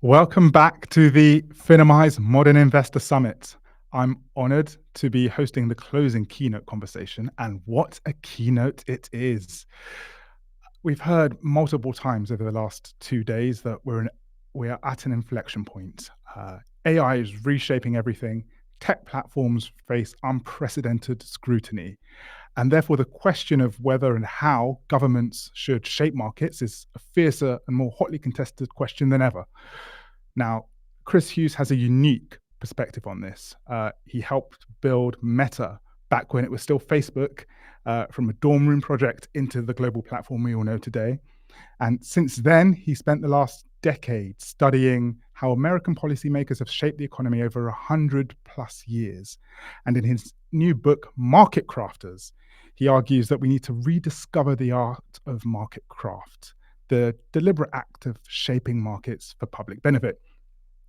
Welcome back to the Finimize Modern Investor Summit. I'm honored to be hosting the closing keynote conversation, and what a keynote it is. We've heard multiple times over the last 2 days that we are at an inflection point. AI is reshaping everything. Tech platforms face unprecedented scrutiny. And therefore, the question of whether and how governments should shape markets is a fiercer and more hotly contested question than ever. Now, Chris Hughes has a unique perspective on this. He helped build Meta back when it was still Facebook, from a dorm room project into the global platform we all know today. And since then, he spent the last decade studying how American policymakers have shaped the economy over 100 plus years. And in his new book, Marketcrafters, he argues that we need to rediscover the art of marketcraft, the deliberate act of shaping markets for public benefit.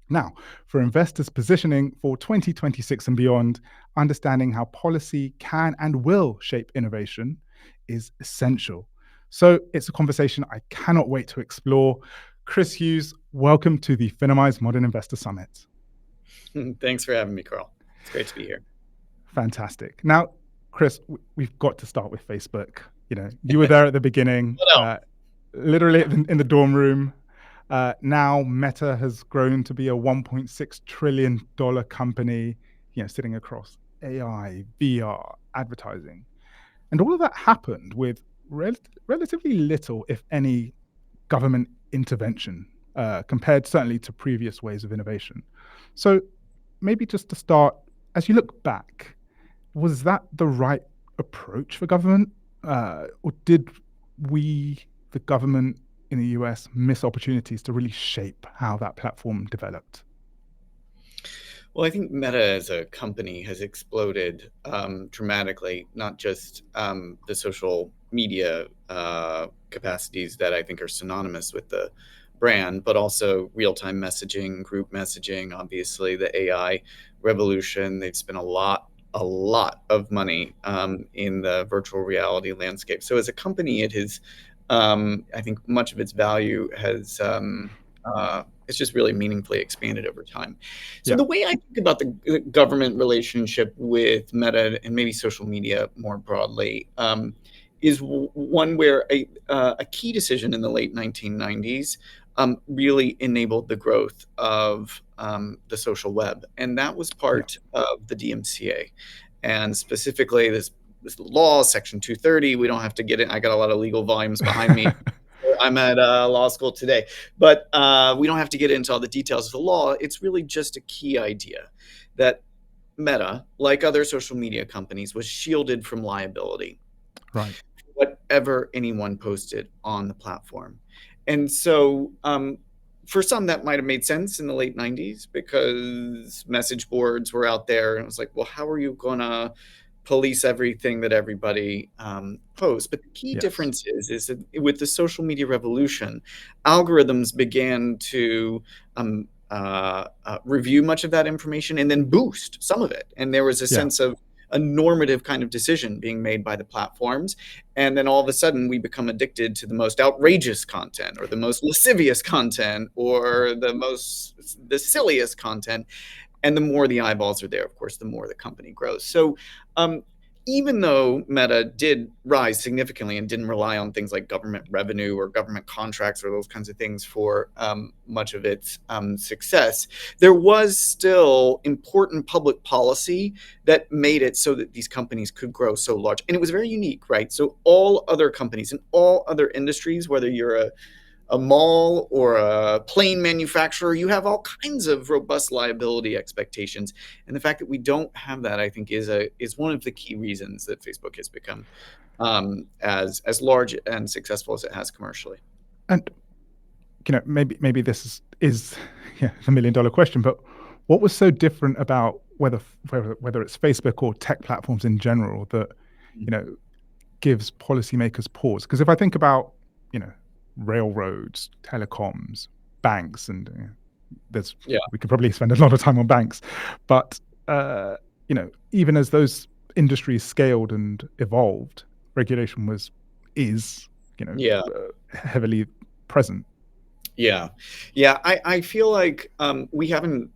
Now, for investors positioning for 2026 and beyond, understanding how policy can and will shape innovation is essential. So it's a conversation I cannot wait to explore. Chris Hughes, welcome to the Finimize Modern Investor Summit. Thanks for having me, Carl. It's great to be here. Fantastic. Now, Chris, we've got to start with Facebook. You were there at the beginning, literally in the dorm room. Now Meta has grown to be a $1.6 trillion company, sitting across AI, VR, advertising. And all of that happened with relatively little, if any, government intervention, compared certainly to previous ways of innovation. So maybe just to start, as you look back, was that the right approach for government? Or did we, the government in the US, miss opportunities to really shape how that platform developed? Well, I think Meta as a company has exploded dramatically, not just the social media capacities that I think are synonymous with the brand, but also real-time messaging, group messaging, obviously the AI revolution. They've spent a lot of money in the virtual reality landscape. So as a company, it has, I think much of its value has it's just really meaningfully expanded over time. So the way I think about the government relationship with Meta and maybe social media more broadly is one where a key decision in the late 1990s really enabled the growth of the social web. And that was part of the DMCA. And specifically this law, Section 230, we don't have to get it. I got a lot of legal volumes behind me. I'm at law school today, but we don't have to get into all the details of the law. It's really just a key idea that Meta, like other social media companies, was shielded from liability. Right. Whatever anyone posted on the platform. And so for some, that might have made sense in the late 90s because message boards were out there. And it was like, well, how are you going to police everything that everybody posts? But the key difference is that with the social media revolution, algorithms began to review much of that information and then boost some of it. And there was a sense of a normative kind of decision being made by the platforms. And then all of a sudden we become addicted to the most outrageous content or the most lascivious content or the silliest content. And the more the eyeballs are there, of course, the more the company grows. So even though Meta did rise significantly and didn't rely on things like government revenue or government contracts or those kinds of things for much of its success, there was still important public policy that made it so that these companies could grow so large. And it was very unique, right? So all other companies in all other industries, whether you're a mall or a plane manufacturer, you have all kinds of robust liability expectations. And the fact that we don't have that, I think, is one of the key reasons that Facebook has become as large and successful as it has commercially. And maybe this is the $1 million question, but what was so different about whether it's Facebook or tech platforms in general that gives policymakers pause? Because if I think about railroads, telecoms, banks, and we could probably spend a lot of time on banks, but even as those industries scaled and evolved, regulation is heavily present. Yeah, yeah. I feel like we haven't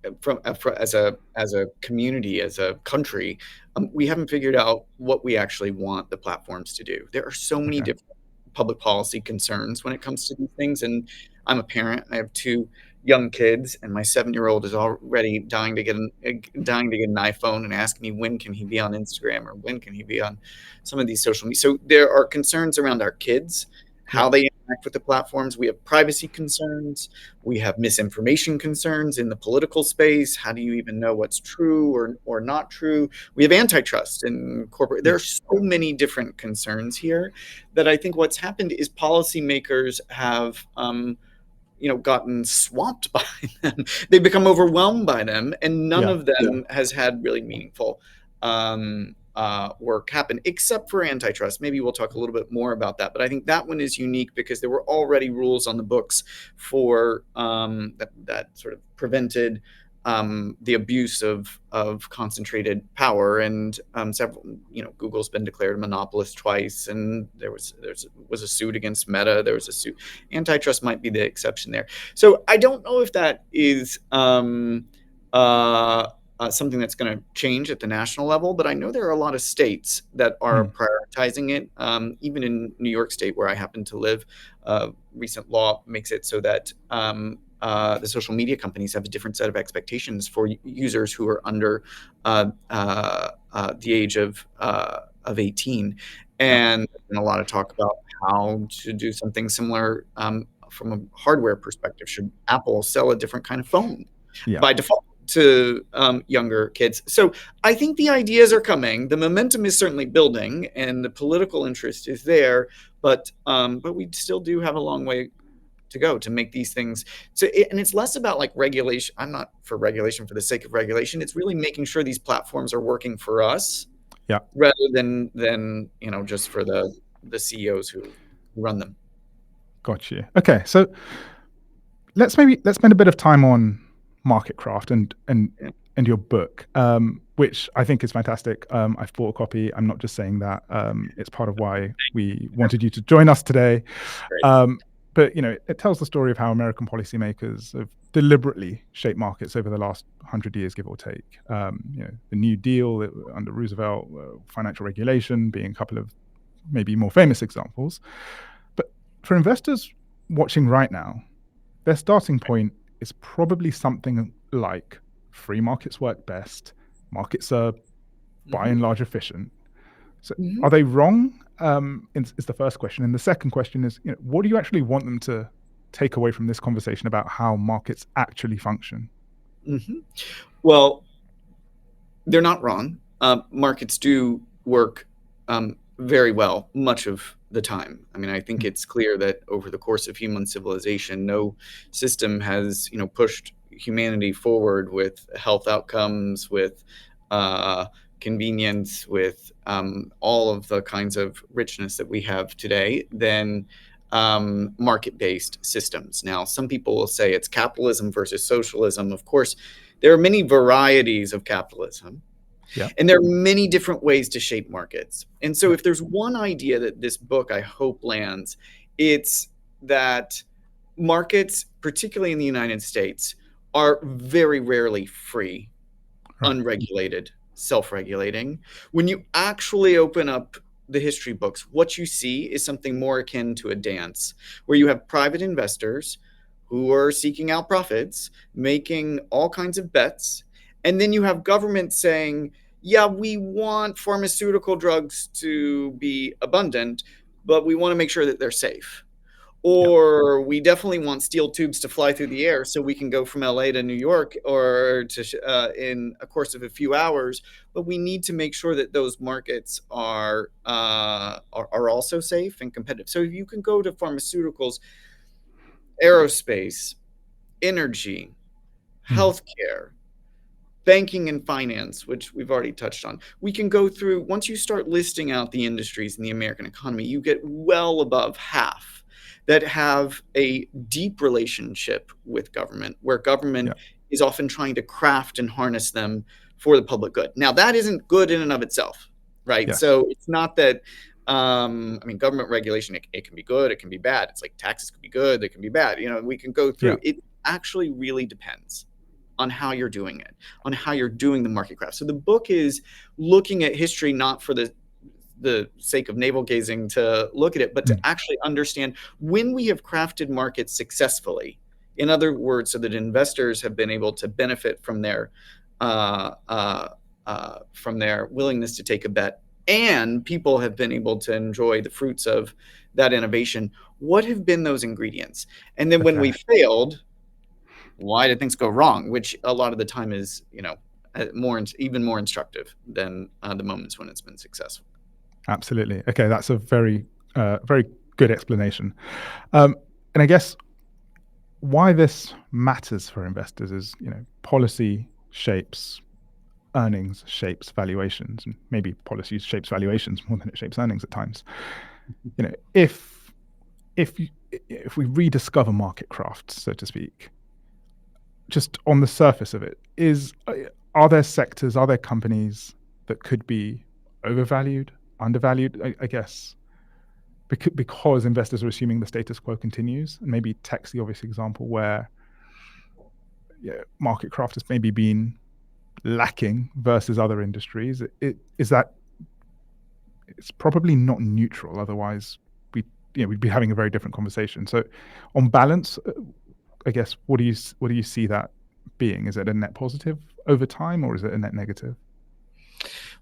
as a community, as a country, we haven't figured out what we actually want the platforms to do. There are so many Okay. different public policy concerns when it comes to these things, and I'm a parent. I have two young kids, and my 7-year-old is already dying to get an iPhone and asking me when can he be on Instagram or when can he be on some of these social media. So there are concerns around our kids, Yeah. how they interact with the platforms. We have privacy concerns. We have misinformation concerns in the political space. How do you even know what's true or not true? We have antitrust and corporate. There Yeah. are so many different concerns here that I think what's happened is policymakers have gotten swamped by them. They've become overwhelmed by them, and none Yeah. of them has had really meaningful work happen, except for antitrust. Maybe we'll talk a little bit more about that, but I think that one is unique because there were already rules on the books for that sort of prevented the abuse of concentrated power, and several, Google's been declared a monopolist twice, and there was a suit against Meta. There was a suit. Antitrust might be the exception there. So I don't know if that is something that's going to change at the national level, but I know there are a lot of states that are Mm. prioritizing it. Even in New York State, where I happen to live, recent law makes it so that the social media companies have a different set of expectations for users who are under the age of 18. Yeah. And there's been a lot of talk about how to do something similar from a hardware perspective. Should Apple sell a different kind of phone Yeah. by default to younger kids? So I think the ideas are coming. The momentum is certainly building, and the political interest is there. But we still do have a long way to go to make these things. And it's less about like regulation. I'm not for regulation for the sake of regulation. It's really making sure these platforms are working for us, Yeah. rather than just for the CEOs who run them. Got you. Okay. So let's spend a bit of time on marketcraft Yeah. and your book, which I think is fantastic. I've bought a copy. I'm not just saying that. It's part of why we wanted you to join us today. Great. But it tells the story of how American policymakers have deliberately shaped markets over the last 100 years, give or take. The New Deal under Roosevelt, financial regulation being a couple of maybe more famous examples. But for investors watching right now, their starting point is probably something like free markets work best, markets are by and large efficient. So Mhm. are they wrong? Is the first question. And the second question is, what do you actually want them to take away from this conversation about how markets actually function? Mhm. Well, they're not wrong. Markets do work very well much of the time. I mean, I think Mm. it's clear that over the course of human civilization, no system has pushed humanity forward with health outcomes, with uh, convenience, with all of the kinds of richness that we have today than market-based systems. Now, some people will say it's capitalism versus socialism. Of course, there are many varieties of capitalism, Yeah. and there are many different ways to shape markets. And so Yeah. if there's one idea that this book, I hope, lands, it's that markets, particularly in the United States, are very rarely free, Right. unregulated, self-regulating. When you actually open up the history books, what you see is something more akin to a dance, where you have private investors who are seeking out profits, making all kinds of bets, and then you have government saying, yeah, we want pharmaceutical drugs to be abundant, but we want to make sure that they're safe. Yeah. Or we definitely want steel tubes to fly through the air so we can go from LA to New York or to in a course of a few hours. But we need to make sure that those markets are also safe and competitive. So you can go to pharmaceuticals, aerospace, energy, Mm. healthcare, banking and finance, which we've already touched on. We can go through, once you start listing out the industries in the American economy, you get well above half that have a deep relationship with government, where Yeah. government is often trying to craft and harness them for the public good. Now, that isn't good in and of itself, right? Yes. So it's not that I mean, government regulation, it can be good, it can be bad. It's like taxes can be good, they can be bad. We can go Yeah. through. It actually really depends on how you're doing it, on how you're doing the market craft. So the book is looking at history not for the sake of navel gazing to look at it, but to Mm. actually understand when we have crafted markets successfully. In other words, so that investors have been able to benefit uh, uh, from their willingness to take a bet, and people have been able to enjoy the fruits of that innovation. What have been those ingredients? And then when we Okay. failed, why did things go wrong? Which a lot of the time is, even more instructive than the moments when it's been successful. Absolutely. Okay, that's a very good explanation. And I guess why this matters for investors is, policy shapes earnings, shapes valuations, and maybe policy shapes valuations more than it shapes earnings at times. If if we rediscover market crafts, so to speak, just on the surface of it, are there sectors, are there companies that could be overvalued, undervalued? I guess because investors are assuming the status quo continues, and maybe tech's the obvious example where market craft has maybe been lacking versus other industries. Is that it's probably not neutral. Otherwise, we'd be having a very different conversation. So, on balance, I guess what do you see that being? Is it a net positive over time, or is it a net negative?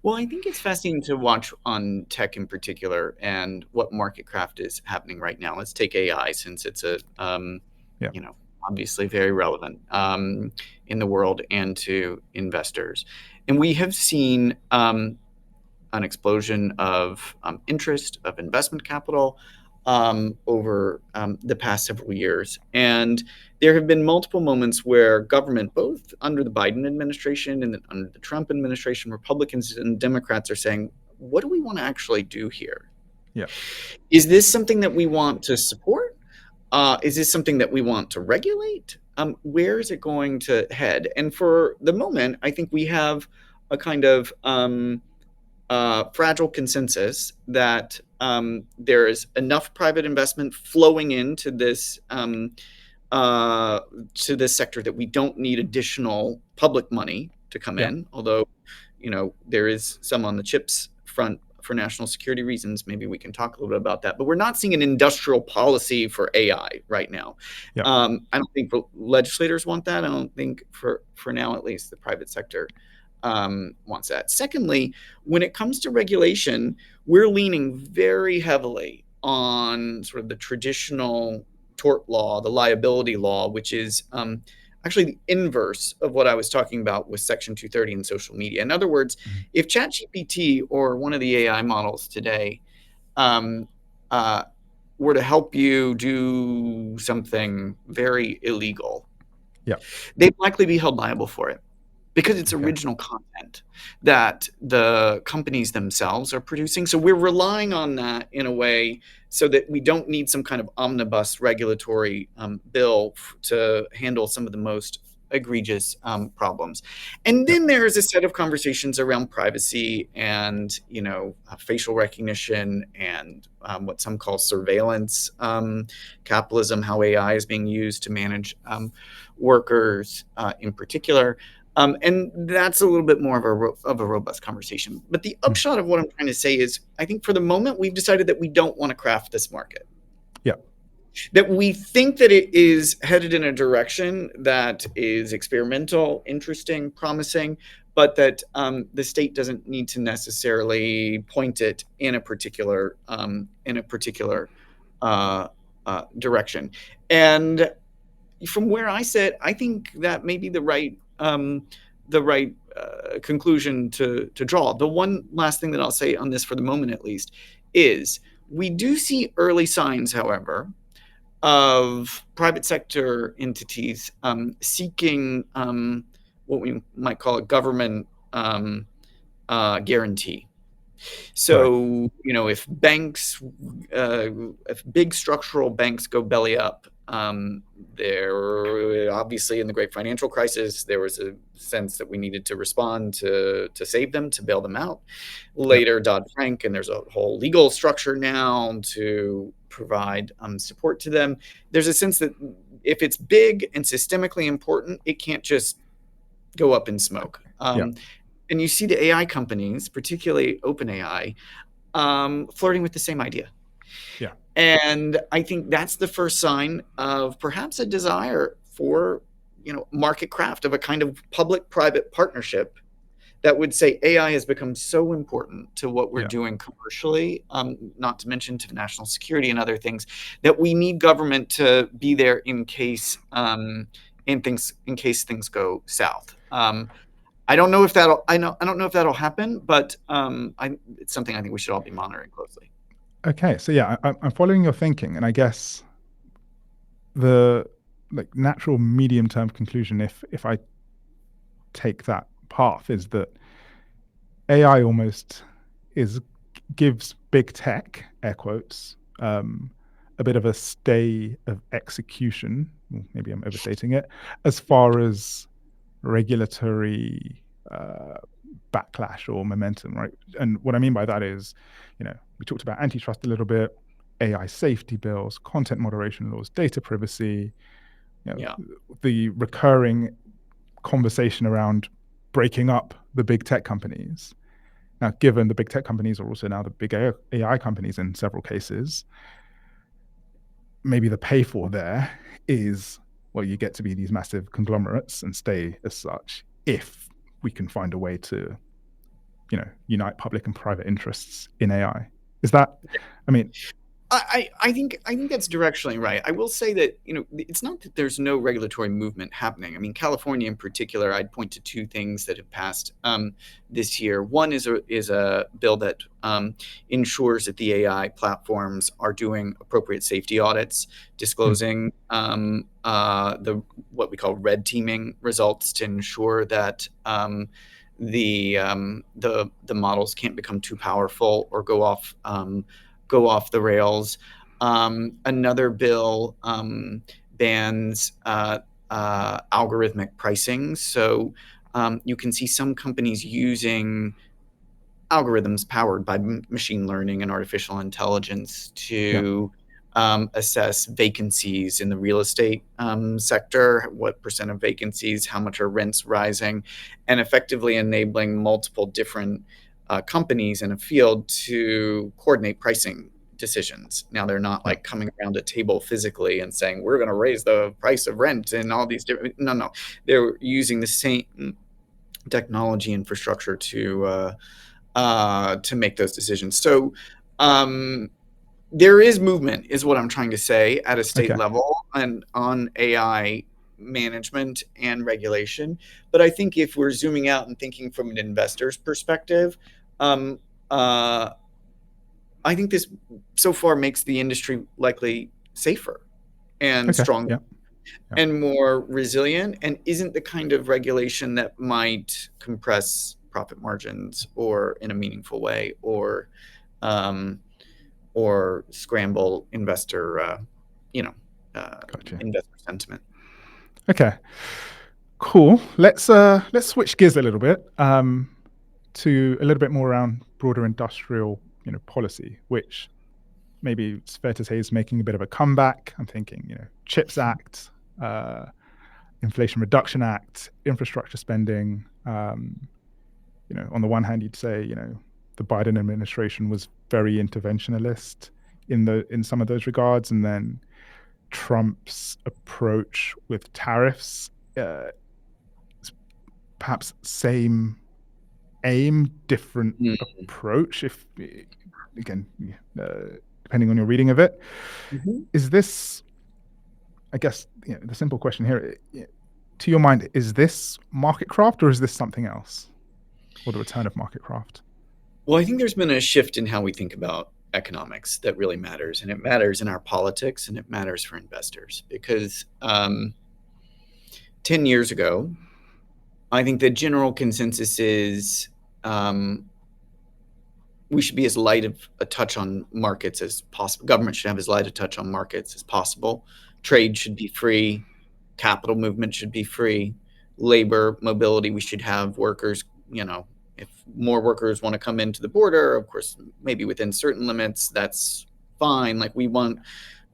Well, I think it's fascinating to watch on tech in particular and what market craft is happening right now. Let's take AI, since it's Yeah. obviously very relevant in the world and to investors. And we have seen an explosion of interest, of investment capital over the past several years. And there have been multiple moments where government, both under the Biden administration and under the Trump administration, Republicans and Democrats are saying, what do we want to actually do here? Yeah. Is this something that we want to support? Is this something that we want to regulate? Where is it going to head? And for the moment, I think we have a kind of fragile consensus that there is enough private investment flowing to this sector that we don't need additional public money to come Yeah. in. Although, there is some on the chips front for national security reasons. Maybe we can talk a little bit about that. But we're not seeing an industrial policy for AI right now. Yeah. I don't think legislators want that. I don't think for now, at least, the private sector wants that. Secondly, when it comes to regulation, we're leaning very heavily on sort of the traditional tort law, the liability law, which is actually the inverse of what I was talking about with Section 230 in social media. In other words, Mhm. if ChatGPT or one of the AI models today um, were to help you do something very illegal, Yeah. they'd likely be held liable for it, because it's Okay. original content that the companies themselves are producing. So we're relying on that in a way so that we don't need some kind of omnibus regulatory bill to handle some of the most egregious problems. And Yeah. then there's a set of conversations around privacy and, facial recognition and what some call surveillance capitalism, how AI is being used to manage workers in particular. And that's a little bit more of a robust conversation. But the Mm. upshot of what I'm trying to say is, I think for the moment, we've decided that we don't want to craft this market, Yeah. that we think that it is headed in a direction that is experimental, interesting, promising, but that the state doesn't need to necessarily point it in a particular uh, direction. And from where I sit, I think that may be the right conclusion to draw. The one last thing that I'll say on this, for the moment at least, is we do see early signs, however, of private sector entities seeking what we might call a government guarantee. Right. So, if banks, if big structural banks go belly up There, obviously, in the great financial crisis, there was a sense that we needed to respond to save them, to bail them out. Yep. Later, Dodd-Frank, and there's a whole legal structure now to provide support to them. There's a sense that if it's big and systemically important, it can't just go up in smoke. Yep. And you see the AI companies, particularly OpenAI, flirting with the same idea. Yeah. And I think that's the first sign of perhaps a desire for, marketcraft, of a kind of public-private partnership that would say AI has become so important to what we're Yeah. doing commercially, not to mention to national security and other things, that we need government to be there in case things go south. I don't know if that'll happen, but it's something I think we should all be monitoring closely. Okay. So yeah, I'm following your thinking, and I guess the natural medium term conclusion, if I take that path, is that AI almost gives big tech, air quotes, a bit of a stay of execution. Maybe I'm overstating it, as far as regulatory backlash or momentum, right? And what I mean by that is, we talked about antitrust a little bit, AI safety bills, content moderation laws, data privacy, Yeah. the recurring conversation around breaking up the big tech companies. Now, given the big tech companies are also now the big AI companies in several cases, maybe the pay for there is, well, you get to be these massive conglomerates and stay as such if we can find a way to, unite public and private interests in AI. Is that, I mean, I think that's directionally right. I will say that it's not that there's no regulatory movement happening. I mean, California in particular, I'd point to two things that have passed this year. One is a bill that ensures that the AI platforms are doing appropriate safety audits, disclosing the what we call red teaming results to ensure that the models can't become too powerful or go off the rails. Another bill bans algorithmic pricing. So you can see some companies using algorithms powered by machine learning and artificial intelligence to assess vacancies in the real estate sector, what percent of vacancies, how much are rents rising, and effectively enabling multiple different companies in a field to coordinate pricing decisions. Now, they're not like coming around a table physically and saying, we're going to raise the price of rent and all these different, no. They're using the same technology infrastructure to make those decisions. So there is movement, is what I'm trying to say, at a state level and on AI management and regulation. But I think if we're zooming out and thinking from an investor's perspective, I think this so far makes the industry likely safer and stronger and more resilient, and isn't the kind of regulation that might compress profit margins or in a meaningful way or scramble investor investor sentiment. Okay, cool. Let's switch gears a little bit to a little bit more around broader industrial policy, which maybe it's fair to say is making a bit of a comeback. I'm thinking CHIPS Act, Inflation Reduction Act, infrastructure spending. On the one hand, you'd say the Biden administration was very interventionist in some of those regards, and then Trump's approach with tariffs, perhaps same aim, different approach. If again, depending on your reading of it, is this? I guess the simple question here, to your mind, is this marketcraft or is this something else, or the return of marketcraft? Well, I think there's been a shift in how we think about economics that really matters, and it matters in our politics, and it matters for investors, because 10 years ago, I think the general consensus is we should be as light of a touch on markets as possible. Government should have as light a touch on markets as possible trade should be free, capital movement should be free, labor mobility, we should have workers, if more workers want to come into the border, of course, maybe within certain limits, that's fine. Like, we want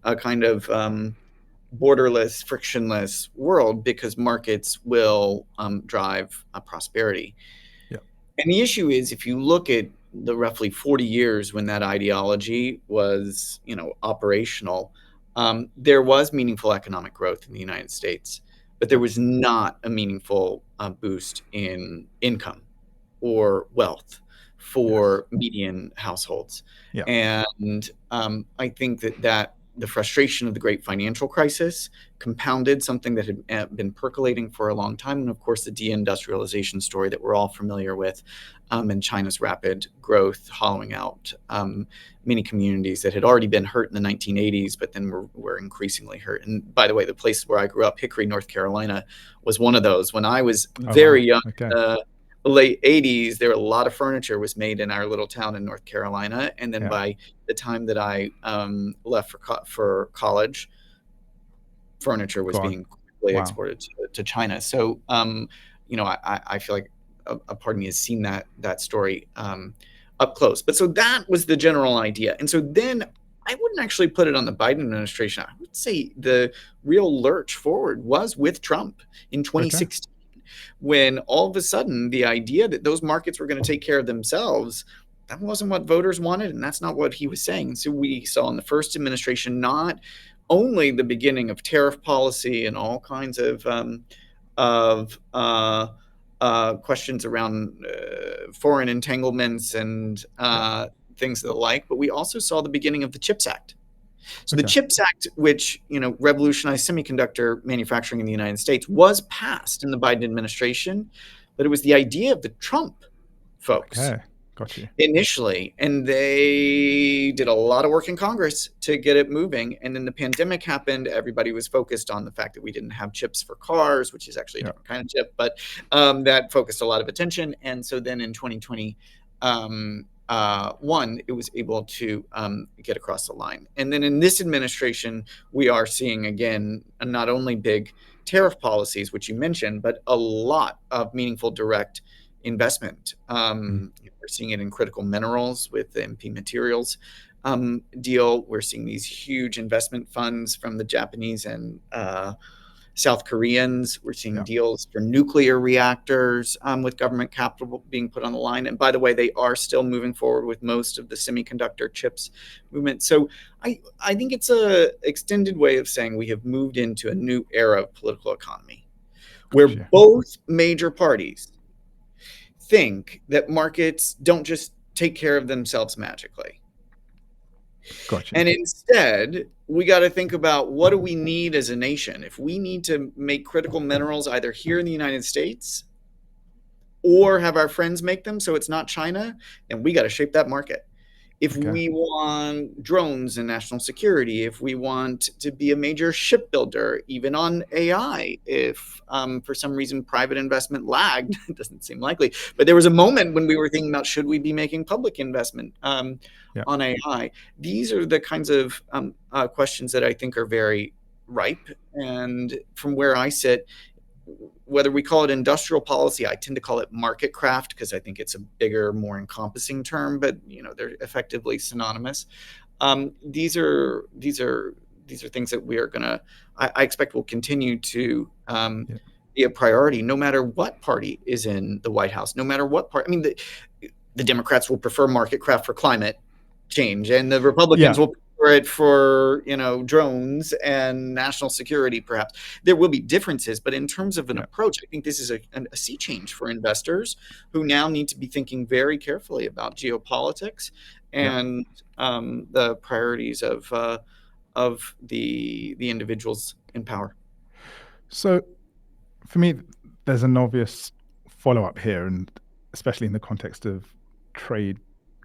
a kind of borderless, frictionless world because markets will drive prosperity. Yeah. And the issue is, if you look at the roughly 40 years when that ideology was, operational, there was meaningful economic growth in the United States, but there Yeah. was not a meaningful boost in income or wealth Yes. for median households. Yeah. And I think that the frustration of the great financial crisis compounded something that had been percolating for a long time. And of course, the deindustrialization story that we're all familiar with, and China's rapid growth, hollowing out many communities that had already been hurt in the 1980s, but then were increasingly hurt. And by the way, the place where I grew up, Hickory, North Carolina, was one of those. When I was Oh, wow. very young, Okay. late 80s, there were a lot of furniture was made in our little town in North Carolina. And then Yeah. by the time that I left for college, furniture was Gone. being quickly Wow. exported to China. So, I feel like a part of me has seen that story up close. But so that was the general idea. And so then I wouldn't actually put it on the Biden administration. I would say the real lurch forward was with Trump in 2016. When all of a sudden the idea that those markets were going to take care of themselves, that wasn't what voters wanted, and that's not what he was saying. So we saw in the first administration not only the beginning of tariff policy and all kinds of questions around foreign entanglements and things of the like, but we also saw the beginning of the CHIPS Act. So the CHIPS Act, which revolutionized semiconductor manufacturing in the United States, was passed in the Biden administration, but it was the idea of the Trump folks initially, and they did a lot of work in Congress to get it moving. And then the pandemic happened. Everybody was focused on the fact that we didn't have chips for cars, which is actually a different kind of chip, but that focused a lot of attention. And so then in 2020, it was able to get across the line. And then in this administration, we are seeing, again, not only big tariff policies, which you mentioned, but a lot of meaningful direct investment. We're seeing it in critical minerals with the MP Materials deal. We're seeing these huge investment funds from the Japanese and South Koreans. We're seeing deals for nuclear reactors with government capital being put on the line. And by the way, they are still moving forward with most of the semiconductor chips movement. So I think it's an extended way of saying we have moved into a new era of political economy where both major parties think that markets don't just take care of themselves magically. And instead, we got to think about, what do we need as a nation? If we need to make critical minerals either here in the United States or have our friends make them so it's not China, then we got to shape that market. If we want drones and national security, if we want to be a major shipbuilder, even on AI, if for some reason private investment lagged, it doesn't seem likely, but there was a moment when we were thinking about, should we be making public investment on AI? These are the kinds of questions that I think are very ripe. And from where I sit, whether we call it industrial policy, I tend to call it marketcraft because I think it's a bigger, more encompassing term, but they're effectively synonymous. These are things that we are gonna, I expect will continue to be a priority, no matter what party is in the White House, no matter what part. I mean, the Democrats will prefer marketcraft for climate change, and the Republicans will prefer it for drones and national security. Perhaps there will be differences, but in terms of an approach, I think this is a sea change for investors who now need to be thinking very carefully about geopolitics and the priorities of the individuals in power. So for me, there's an obvious follow-up here, and especially in the context of trade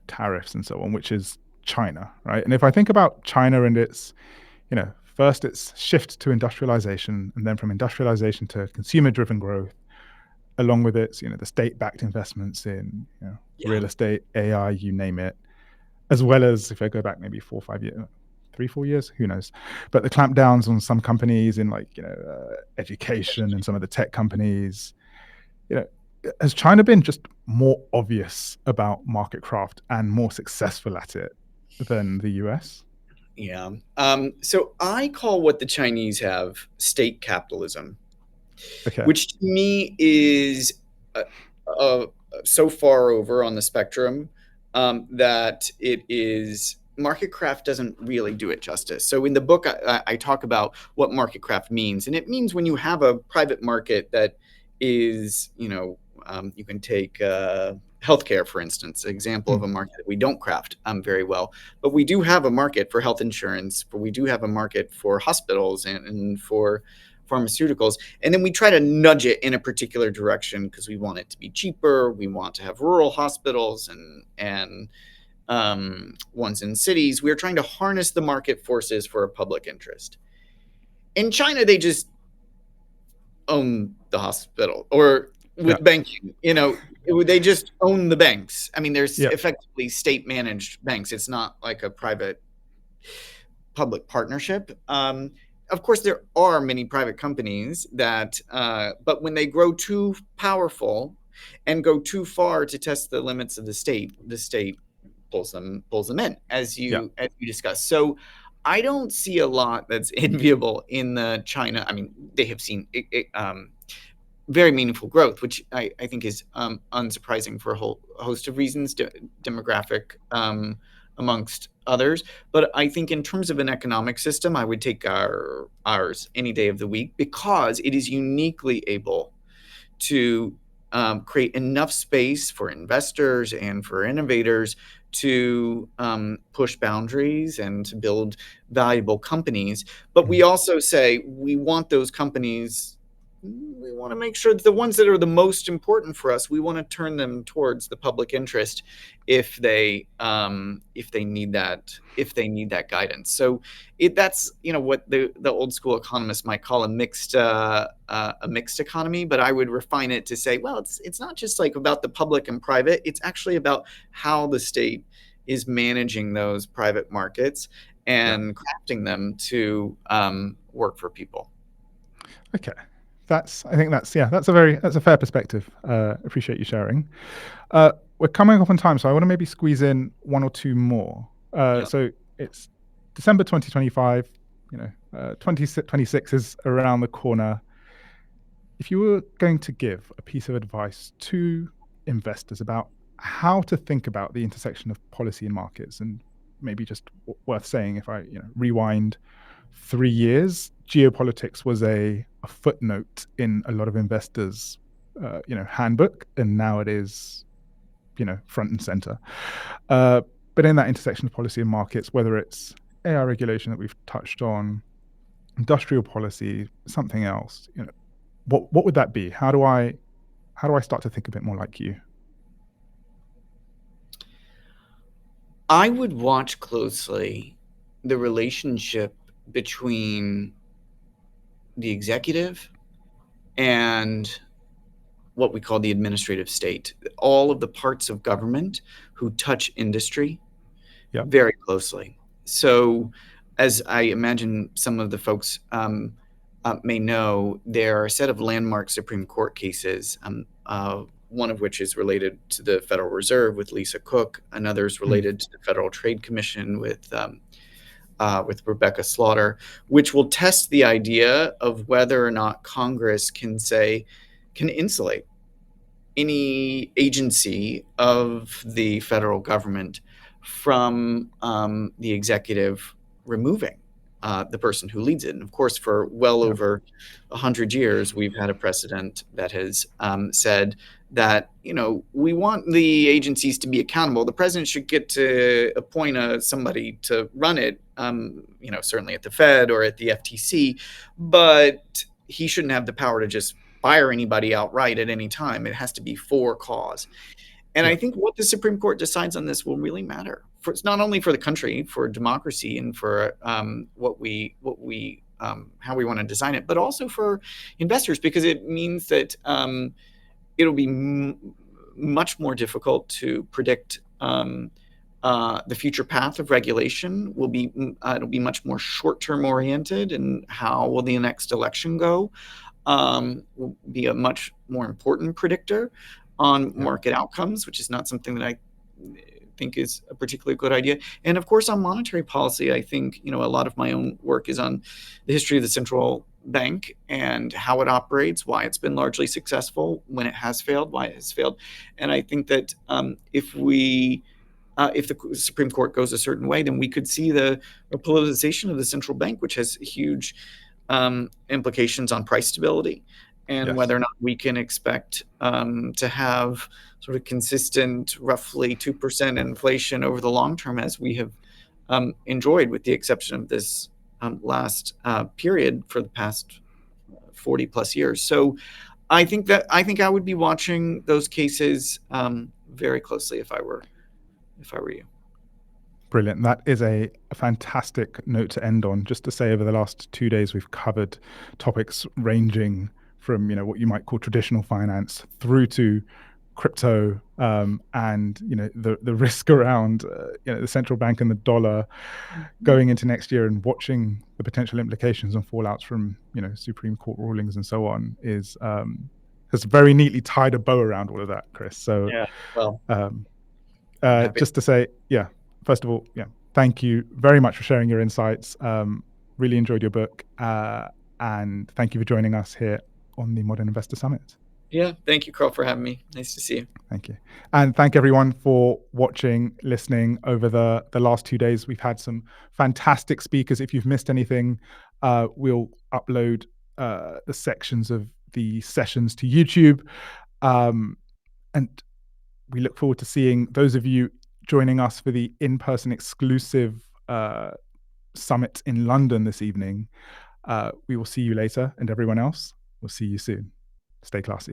tariffs and so on, which is China, right? And if I think about China and its, first its shift to industrialization, and then from industrialization to consumer-driven growth, along with its, the state-backed investments in real estate, AI, you name it, as well as, if I go back maybe 4 or 5 years, 3-4 years, who knows? But the clampdowns on some companies in education and some of the tech companies, you know, has China been just more obvious about marketcraft and more successful at it than the US? Yeah. So I call what the Chinese have state capitalism, Okay. which to me is uh, uh, so far over on the spectrum that it is marketcraft doesn't really do it justice. So in the book, I talk about what marketcraft means, and it means when you have a private market that is, you can take healthcare, for instance, an example of Mm. a market that we don't craft very well, but we do have a market for health insurance, we do have a market for hospitals and for pharmaceuticals, and then we try to nudge it in a particular direction because we want it to be cheaper. We want to have rural hospitals and ones in cities. We're trying to harness the market forces for a public interest. In China, they just own the hospital, or Yeah. with banking, they just own the banks. I mean, there's Yeah. effectively state managed banks. It's not like a private public partnership. Of course, there are many private companies that, but when they grow too powerful and go too far to test the limits of the state pulls them in, as Yeah. you discussed. So I don't see a lot that's enviable in the China. I mean, they have seen very meaningful growth, which I think is unsurprising for a whole host of reasons, demographic amongst others. But I think in terms of an economic system, I would take ours any day of the week because it is uniquely able to create enough space for investors and for innovators to push boundaries and to build valuable companies. But we also say we want those companies. We want to make sure that the ones that are the most important for us, we want to turn them towards the public interest if they need that guidance. So that's what the old school economists might call a mixed economy, but I would refine it to say, well, it's not just like about the public and private. It's actually about how the state is managing those private markets and crafting them to work for people. Okay. I think that's a fair perspective. Appreciate you sharing. We're coming up on time, so I want to maybe squeeze in one or two more. So it's December 2025. 2026 is around the corner. If you were going to give a piece of advice to investors about how to think about the intersection of policy and markets, and maybe just worth saying, if I rewind 3 years, geopolitics was a footnote in a lot of investors' handbook, and now it is front and center. But in that intersection of policy and markets, whether it's AI regulation that we've touched on, industrial policy, something else, what would that be? How do I start to think a bit more like you? I would watch closely the relationship between the executive and what we call the administrative state, all of the parts of government who touch industry very closely. So, as I imagine some of the folks may know, there are a set of landmark Supreme Court cases, one of which is related to the Federal Reserve with Lisa Cook, another is related to the Federal Trade Commission with Rebecca Slaughter, which will test the idea of whether or not Congress can insulate any agency of the federal government from the executive removing the person who leads it. And of course, for well over 100 years, we've had a precedent that has said that, we want the agencies to be accountable. The president should get to appoint somebody to run it, certainly at the Fed or at the FTC, but he shouldn't have the power to just fire anybody outright at any time. It has to be for cause. And I think what the Supreme Court decides on this will really matter. It's not only for the country, for democracy, and for how we want to design it, but also for investors, because it means that it'll be much more difficult to predict The future path of regulation will be it'll be much more short-term oriented, and how will the next election go will be a much more important predictor on market outcomes, which is not something that I think is a particularly good idea. And of course, on monetary policy, I think a lot of my own work is on the history of the central bank and how it operates, why it's been largely successful, when it has failed, why it has failed. And I think that if the Supreme Court goes a certain way, then we could see the politicization of the central bank, which has huge implications on price stability, and whether or not we can expect to have sort of consistent, roughly 2% inflation over the long term, as we have enjoyed, with the exception of this last period for the past 40 plus years. So I think I would be watching those cases very closely if I were you. Brilliant. That is a fantastic note to end on. Just to say, over the last 2 days, we've covered topics ranging from what you might call traditional finance through to crypto, and the risk around the central bank and the dollar going into next year, and watching the potential implications and fallouts from Supreme Court rulings and so on has very neatly tied a bow around all of that, Chris. So yeah, well, just to say, first of all, thank you very much for sharing your insights. Really enjoyed your book, and thank you for joining us here on the Modern Investor Summit. Yeah, thank you, Carl, for having me. Nice to see you. Thank you. And thank everyone for watching, listening over the last 2 days. We've had some fantastic speakers. If you've missed anything, we'll upload the sections of the sessions to YouTube. And we look forward to seeing those of you joining us for the in-person exclusive summit in London this evening. We will see you later, and everyone else, we'll see you soon. Stay classy.